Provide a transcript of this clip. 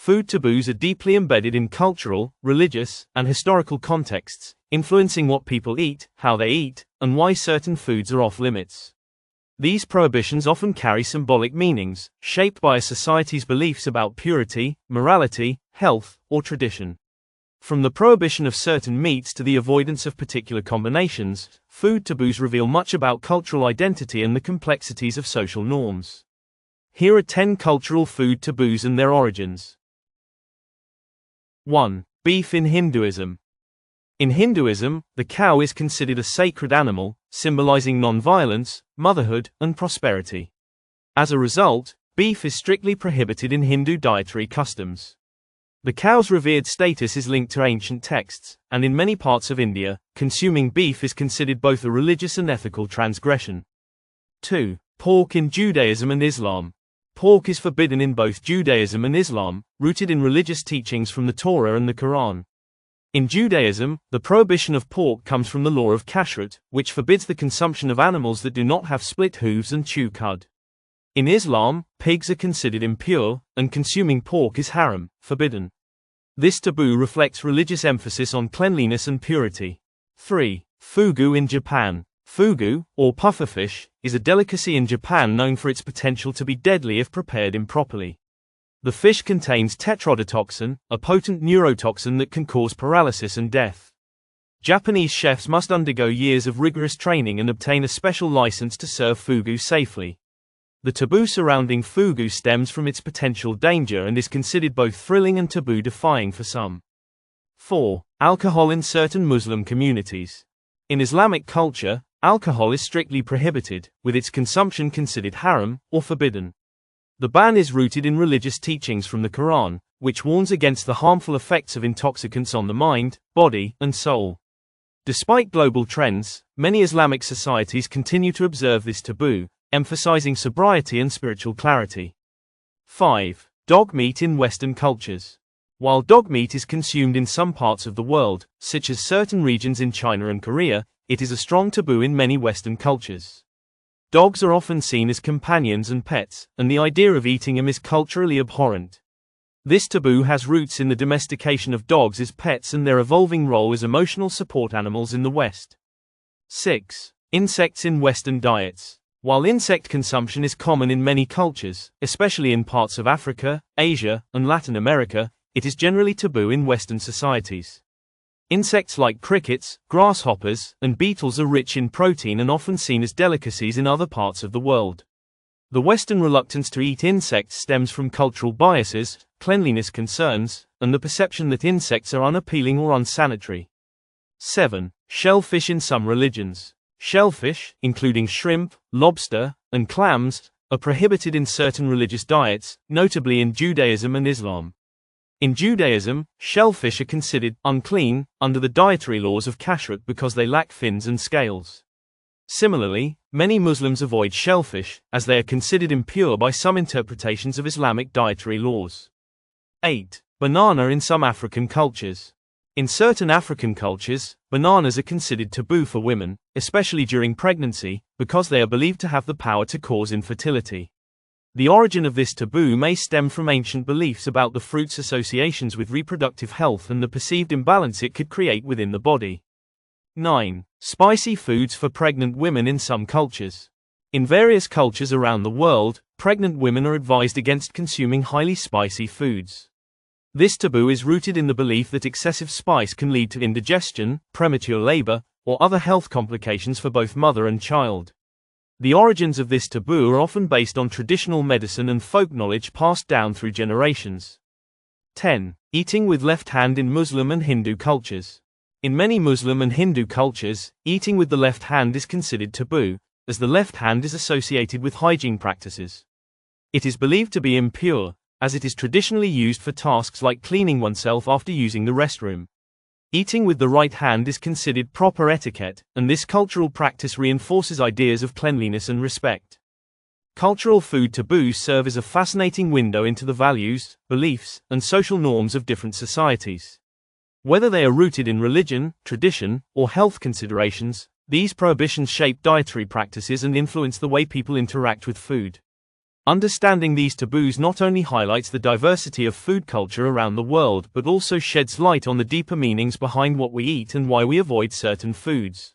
Food taboos are deeply embedded in cultural, religious, and historical contexts, influencing what people eat, how they eat, and why certain foods are off limits. These prohibitions often carry symbolic meanings, shaped by a society's beliefs about purity, morality, health, or tradition. From the prohibition of certain meats to the avoidance of particular combinations, food taboos reveal much about cultural identity and the complexities of social norms. Here are 10 cultural food taboos and their origins. 1. Beef in Hinduism. In Hinduism, the cow is considered a sacred animal, symbolizing non-violence, motherhood, and prosperity. As a result, beef is strictly prohibited in Hindu dietary customs. The cow's revered status is linked to ancient texts, and in many parts of India, consuming beef is considered both a religious and ethical transgression. 2. Pork in Judaism and Islam. Pork is forbidden in both Judaism and Islam, rooted in religious teachings from the Torah and the Quran. In Judaism, the prohibition of pork comes from the law of kashrut, which forbids the consumption of animals that do not have split hooves and chew cud. In Islam, pigs are considered impure, and consuming pork is haram, forbidden. This taboo reflects religious emphasis on cleanliness and purity. 3. Fugu in Japan. Fugu, or pufferfish, is a delicacy in Japan known for its potential to be deadly if prepared improperly. The fish contains tetrodotoxin, a potent neurotoxin that can cause paralysis and death. Japanese chefs must undergo years of rigorous training and obtain a special license to serve fugu safely. The taboo surrounding fugu stems from its potential danger and is considered both thrilling and taboo-defying for some. 4. Alcohol in certain Muslim communities. In Islamic culture, alcohol is strictly prohibited, with its consumption considered haram, or forbidden. The ban is rooted in religious teachings from the Quran, which warns against the harmful effects of intoxicants on the mind, body, and soul. Despite global trends, many Islamic societies continue to observe this taboo, emphasizing sobriety and spiritual clarity. 5. Dog meat in Western cultures. While dog meat is consumed in some parts of the world, such as certain regions in China and Korea, it is a strong taboo in many Western cultures. Dogs are often seen as companions and pets, and the idea of eating them is culturally abhorrent. This taboo has roots in the domestication of dogs as pets and their evolving role as emotional support animals in the West. 6. Insects in Western diets. While insect consumption is common in many cultures, especially in parts of Africa, Asia, and Latin America, it is generally taboo in Western societies. Insects like crickets, grasshoppers, and beetles are rich in protein and often seen as delicacies in other parts of the world. The Western reluctance to eat insects stems from cultural biases, cleanliness concerns, and the perception that insects are unappealing or unsanitary. 7. Shellfish in some religions. Shellfish, including shrimp, lobster, and clams, are prohibited in certain religious diets, notably in Judaism and Islam. In Judaism, shellfish are considered unclean under the dietary laws of kashrut because they lack fins and scales. Similarly, many Muslims avoid shellfish, as they are considered impure by some interpretations of Islamic dietary laws. 8. Banana in some African cultures. In certain African cultures, bananas are considered taboo for women, especially during pregnancy, because they are believed to have the power to cause infertility. The origin of this taboo may stem from ancient beliefs about the fruit's associations with reproductive health and the perceived imbalance it could create within the body. 9. Spicy foods for pregnant women in some cultures. In various cultures around the world, pregnant women are advised against consuming highly spicy foods. This taboo is rooted in the belief that excessive spice can lead to indigestion, premature labor, or other health complications for both mother and child. The origins of this taboo are often based on traditional medicine and folk knowledge passed down through generations. 10. Eating with left hand in Muslim and Hindu cultures. In many Muslim and Hindu cultures, eating with the left hand is considered taboo, as the left hand is associated with hygiene practices. It is believed to be impure, as it is traditionally used for tasks like cleaning oneself after using the restroom. Eating with the right hand is considered proper etiquette, and this cultural practice reinforces ideas of cleanliness and respect. Cultural food taboos serve as a fascinating window into the values, beliefs, and social norms of different societies. Whether they are rooted in religion, tradition, or health considerations, these prohibitions shape dietary practices and influence the way people interact with food. Understanding these taboos not only highlights the diversity of food culture around the world but also sheds light on the deeper meanings behind what we eat and why we avoid certain foods.